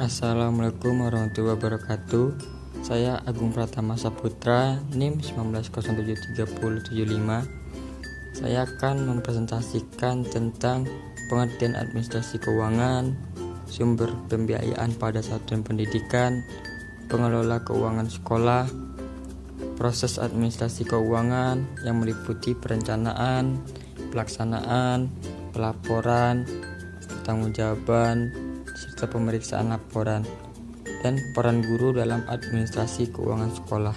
Assalamualaikum warahmatullahi wabarakatuh. Saya Agung Pratama Saputra, NIM 19073075. Saya akan mempresentasikan tentang pengertian administrasi keuangan, sumber pembiayaan pada satuan pendidikan, pengelola keuangan sekolah, proses administrasi keuangan yang meliputi perencanaan, pelaksanaan, pelaporan, pertanggungjawaban, serta pemeriksaan laporan, dan peran guru dalam administrasi keuangan sekolah.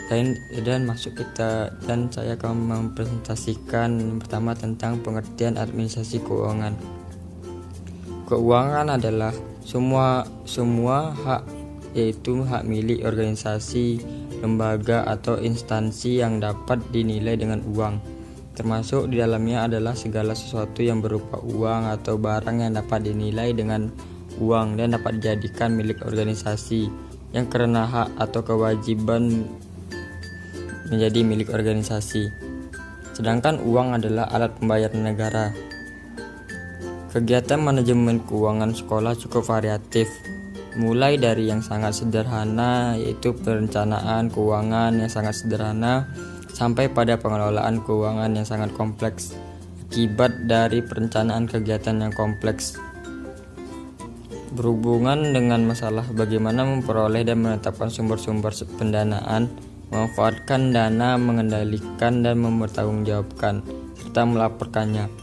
Dan saya akan mempresentasikan yang pertama tentang pengertian administrasi keuangan. Keuangan adalah semua hak, yaitu hak milik organisasi, lembaga atau instansi yang dapat dinilai dengan uang. Termasuk di dalamnya adalah segala sesuatu yang berupa uang atau barang yang dapat dinilai dengan uang dan dapat dijadikan milik organisasi yang karena hak atau kewajiban menjadi milik organisasi. Sedangkan uang adalah alat pembayaran negara. Kegiatan manajemen keuangan sekolah cukup variatif, mulai dari yang sangat sederhana, yaitu perencanaan keuangan yang sangat sederhana, sampai pada pengelolaan keuangan yang sangat kompleks akibat dari perencanaan kegiatan yang kompleks. Berhubungan dengan masalah bagaimana memperoleh dan menetapkan sumber-sumber pendanaan, memanfaatkan dana, mengendalikan dan mempertanggungjawabkan, serta melaporkannya.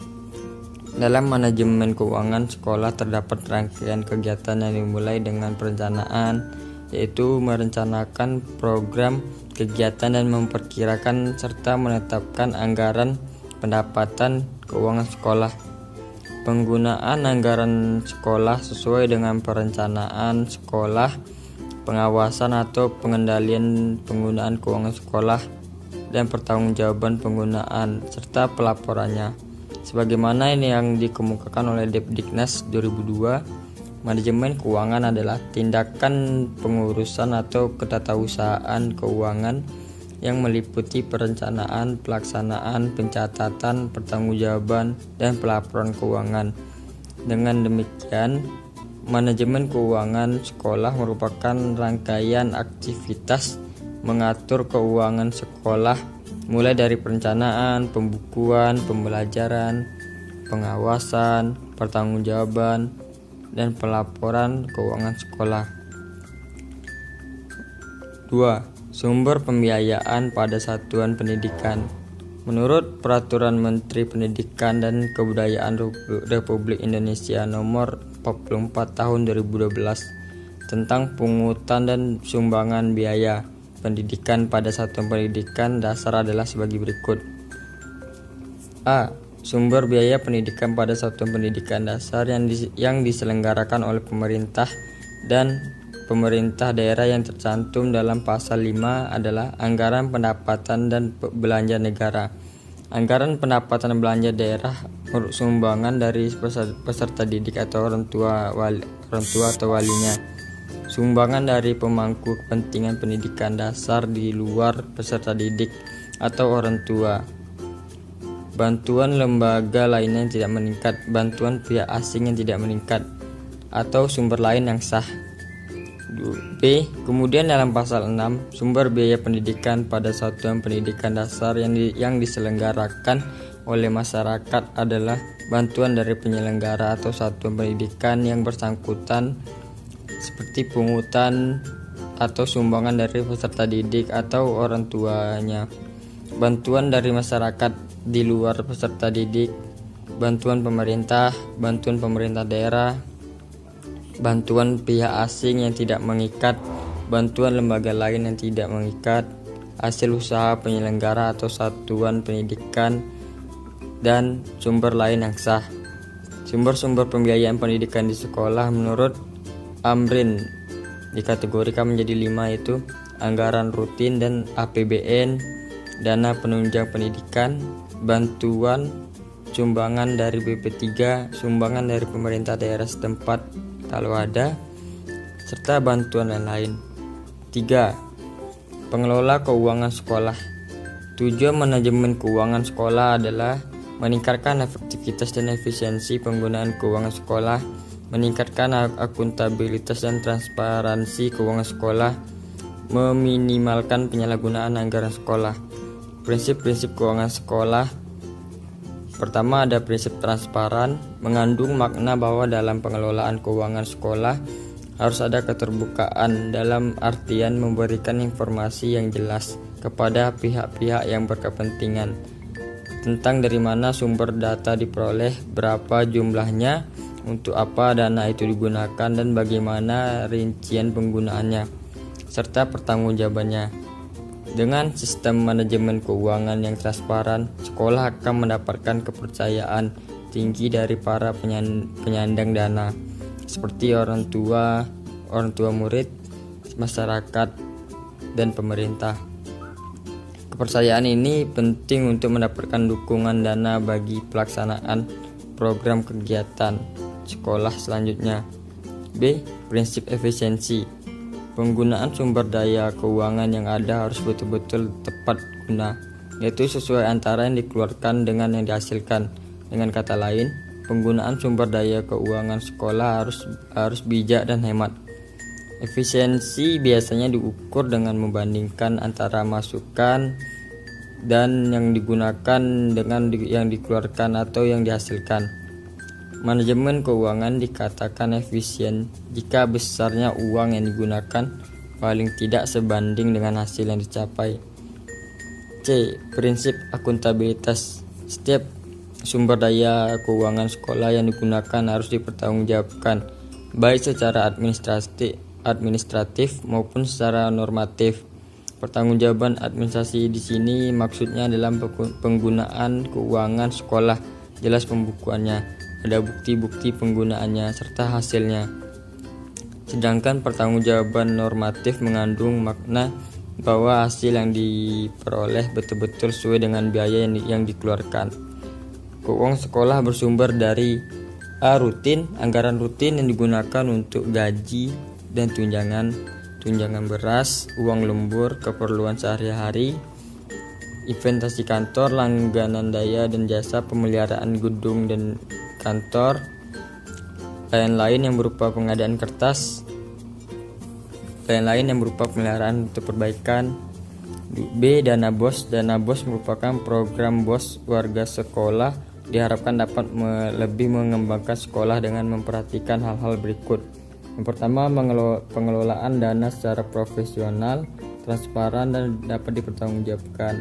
Dalam manajemen keuangan sekolah terdapat rangkaian kegiatan yang dimulai dengan perencanaan, yaitu merencanakan program kegiatan dan memperkirakan serta menetapkan anggaran pendapatan keuangan sekolah. Penggunaan anggaran sekolah sesuai dengan perencanaan sekolah, pengawasan atau pengendalian penggunaan keuangan sekolah, dan pertanggungjawaban penggunaan serta pelaporannya. Sebagaimana ini yang dikemukakan oleh Depdiknas 2002, manajemen keuangan adalah tindakan pengurusan atau ketatausahaan keuangan yang meliputi perencanaan, pelaksanaan, pencatatan, pertanggungjawaban, dan pelaporan keuangan. Dengan demikian, manajemen keuangan sekolah merupakan rangkaian aktivitas mengatur keuangan sekolah, mulai dari perencanaan, pembukuan, pembelajaran, pengawasan, pertanggungjawaban, dan pelaporan keuangan sekolah. 2. Sumber pembiayaan pada satuan pendidikan. Menurut Peraturan Menteri Pendidikan dan Kebudayaan Republik Indonesia Nomor 44 Tahun 2012 tentang pungutan dan sumbangan biaya pendidikan pada satuan pendidikan dasar adalah sebagai berikut. A. Sumber biaya pendidikan pada satuan pendidikan dasar yang diselenggarakan oleh pemerintah dan pemerintah daerah yang tercantum dalam pasal 5 adalah anggaran pendapatan dan belanja negara. Anggaran pendapatan dan belanja daerah sumbangan dari peserta didik atau orang tua atau walinya. Sumbangan dari pemangku kepentingan pendidikan dasar di luar peserta didik atau orang tua. Bantuan lembaga lainnya yang tidak meningkat, bantuan pihak asing yang tidak meningkat, atau sumber lain yang sah. B. Kemudian dalam pasal 6, sumber biaya pendidikan pada satuan pendidikan dasar yang diselenggarakan oleh masyarakat adalah bantuan dari penyelenggara atau satuan pendidikan yang bersangkutan, seperti pungutan atau sumbangan dari peserta didik atau orang tuanya. Bantuan dari masyarakat di luar peserta didik, bantuan pemerintah daerah, bantuan pihak asing yang tidak mengikat, bantuan lembaga lain yang tidak mengikat, hasil usaha penyelenggara atau satuan pendidikan, dan sumber lain yang sah. Sumber-sumber pembiayaan pendidikan di sekolah menurut Amrin dikategorikan menjadi 5, yaitu anggaran rutin dan APBN, dana penunjang pendidikan, bantuan, sumbangan dari BP3, sumbangan dari pemerintah daerah setempat kalau ada, serta bantuan lain-lain. 3. Pengelola keuangan sekolah. Tujuan manajemen keuangan sekolah adalah meningkatkan efektivitas dan efisiensi penggunaan keuangan sekolah, meningkatkan akuntabilitas dan transparansi keuangan sekolah, meminimalkan penyalahgunaan anggaran sekolah. Prinsip-prinsip keuangan sekolah. Pertama, ada prinsip transparan, mengandung makna bahwa dalam pengelolaan keuangan sekolah harus ada keterbukaan dalam artian memberikan informasi yang jelas kepada pihak-pihak yang berkepentingan tentang dari mana sumber data diperoleh, berapa jumlahnya, untuk apa dana itu digunakan, dan bagaimana rincian penggunaannya, serta pertanggungjawabannya. Dengan sistem manajemen keuangan yang transparan, sekolah akan mendapatkan kepercayaan tinggi dari para penyandang dana, seperti orang tua murid, masyarakat, dan pemerintah. Kepercayaan ini penting untuk mendapatkan dukungan dana bagi pelaksanaan program kegiatan sekolah selanjutnya. B. Prinsip efisiensi. Penggunaan sumber daya keuangan yang ada harus betul-betul tepat guna, yaitu sesuai antara yang dikeluarkan dengan yang dihasilkan. Dengan kata lain, penggunaan sumber daya keuangan sekolah harus bijak dan hemat. Efisiensi biasanya diukur dengan membandingkan antara masukan dan yang digunakan dengan yang dikeluarkan atau yang dihasilkan. Manajemen keuangan dikatakan efisien jika besarnya uang yang digunakan paling tidak sebanding dengan hasil yang dicapai. C. Prinsip akuntabilitas. Setiap sumber daya keuangan sekolah yang digunakan harus dipertanggungjawabkan, baik secara administratif maupun secara normatif. Pertanggungjawaban administrasi di sini maksudnya dalam penggunaan keuangan sekolah, jelas pembukuannya, ada bukti-bukti penggunaannya serta hasilnya. Sedangkan pertanggungjawaban normatif mengandung makna bahwa hasil yang diperoleh betul-betul sesuai dengan biaya yang dikeluarkan. Keuangan sekolah bersumber dari A. Rutin, anggaran rutin yang digunakan untuk gaji dan tunjangan beras, uang lembur, keperluan sehari-hari, investasi kantor, langganan daya dan jasa, pemeliharaan gedung dan kantor, lain-lain yang berupa pengadaan kertas, lain-lain yang berupa pemeliharaan untuk perbaikan. B. Dana BOS. Dana BOS merupakan program BOS warga sekolah, diharapkan dapat lebih mengembangkan sekolah dengan memperhatikan hal-hal berikut. Yang pertama, pengelolaan dana secara profesional, transparan, dan dapat dipertanggungjawabkan.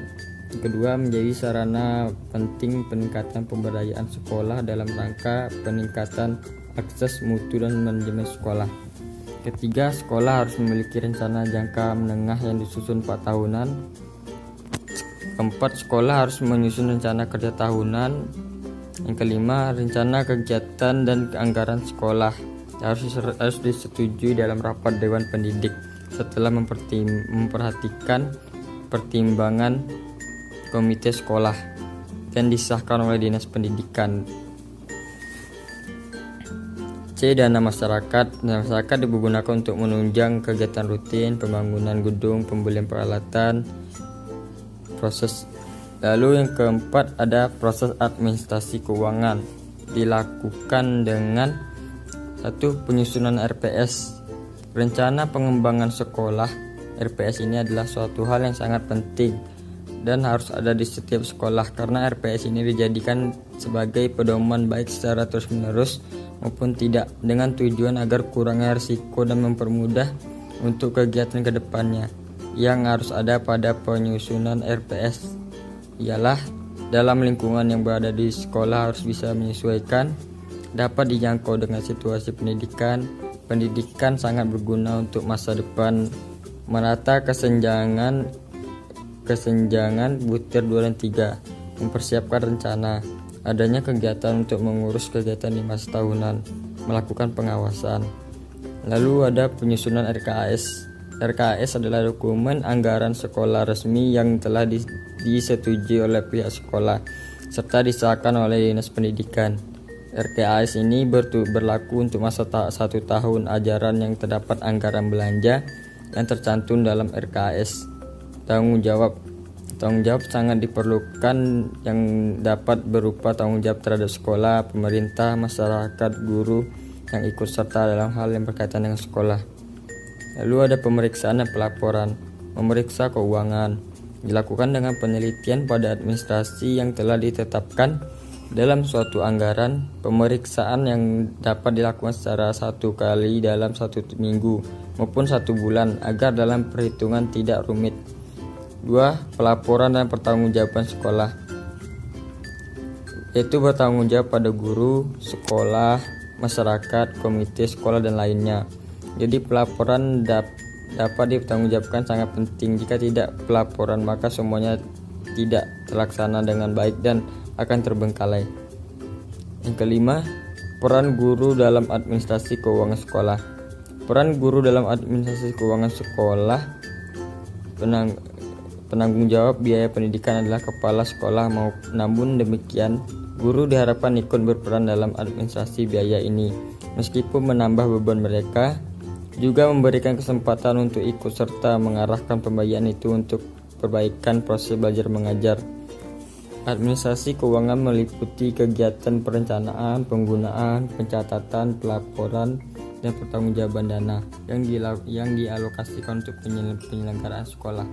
Yang kedua, menjadi sarana penting peningkatan pemberdayaan sekolah dalam rangka peningkatan akses mutu dan manajemen sekolah. Ketiga, sekolah harus memiliki rencana jangka menengah yang disusun 4 tahunan. Keempat, sekolah harus menyusun rencana kerja tahunan. Yang kelima, rencana kegiatan dan anggaran sekolah harus disetujui dalam rapat Dewan Pendidik setelah memperhatikan pertimbangan komite sekolah dan disahkan oleh Dinas Pendidikan. C. Dana masyarakat. Dana masyarakat digunakan untuk menunjang kegiatan rutin, pembangunan gedung, pembelian peralatan, proses. Lalu yang keempat, ada proses administrasi keuangan, dilakukan dengan 1. Penyusunan RPS. Rencana pengembangan sekolah. RPS ini adalah suatu hal yang sangat penting dan harus ada di setiap sekolah, karena RPS ini dijadikan sebagai pedoman baik secara terus-menerus maupun tidak, dengan tujuan agar kurangnya risiko dan mempermudah untuk kegiatan ke depannya. Yang harus ada pada penyusunan RPS ialah dalam lingkungan yang berada di sekolah harus bisa menyesuaikan, dapat dijangkau dengan situasi pendidikan. Pendidikan sangat berguna untuk masa depan, menata kesenjangan butir 2 dan 3, mempersiapkan rencana, adanya kegiatan untuk mengurus kegiatan di masa tahunan, melakukan pengawasan. Lalu ada penyusunan RKAS. RKAS adalah dokumen anggaran sekolah resmi yang telah disetujui oleh pihak sekolah serta disahkan oleh Dinas Pendidikan. RKAS ini berlaku untuk masa 1 tahun ajaran yang terdapat anggaran belanja yang tercantum dalam RKAS. Tanggung jawab sangat diperlukan, yang dapat berupa tanggung jawab terhadap sekolah, pemerintah, masyarakat, guru, yang ikut serta dalam hal yang berkaitan dengan sekolah. Lalu ada pemeriksaan dan pelaporan. Memeriksa keuangan dilakukan dengan penelitian pada administrasi yang telah ditetapkan dalam suatu anggaran. Pemeriksaan yang dapat dilakukan secara 1 kali dalam 1 minggu maupun 1 bulan agar dalam perhitungan tidak rumit. 2. Pelaporan dan pertanggungjawaban sekolah, yaitu bertanggung jawab pada guru, sekolah, masyarakat, komite sekolah dan lainnya. Jadi pelaporan dapat dipertanggungjawabkan sangat penting. Jika tidak pelaporan maka semuanya tidak terlaksana dengan baik dan akan terbengkalai. Yang kelima, peran guru dalam administrasi keuangan sekolah. Peran guru dalam administrasi keuangan sekolah, penanggung jawab biaya pendidikan adalah kepala sekolah. Namun demikian, guru diharapkan ikut berperan dalam administrasi biaya ini. Meskipun menambah beban mereka, juga memberikan kesempatan untuk ikut serta mengarahkan pembagian itu untuk perbaikan proses belajar mengajar. Administrasi keuangan meliputi kegiatan perencanaan, penggunaan, pencatatan, pelaporan, dan pertanggungjawaban dana yang dialokasikan untuk penyelenggaraan sekolah.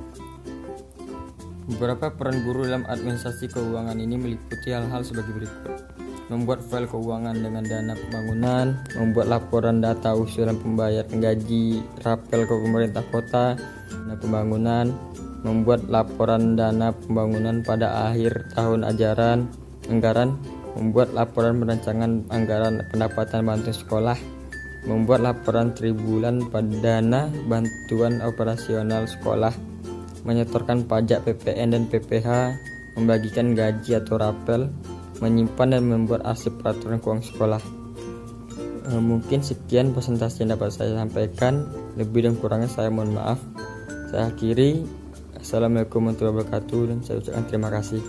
Beberapa peran guru dalam administrasi keuangan ini meliputi hal-hal sebagai berikut: membuat file keuangan dengan dana pembangunan, membuat laporan data usulan pembayaran gaji, rapel ke pemerintah kota, dana pembangunan, membuat laporan dana pembangunan pada akhir tahun anggaran, membuat laporan perancangan anggaran pendapatan bantuan sekolah, membuat laporan tribulan pada dana bantuan operasional sekolah, menyetorkan pajak PPN dan PPh, membagikan gaji atau rapel, menyimpan dan membuat arsip peraturan keuangan sekolah. Mungkin sekian presentasi yang dapat saya sampaikan. Lebih dan kurangnya saya mohon maaf. Saya akhiri. Assalamualaikum warahmatullahi wabarakatuh dan saya ucapkan terima kasih.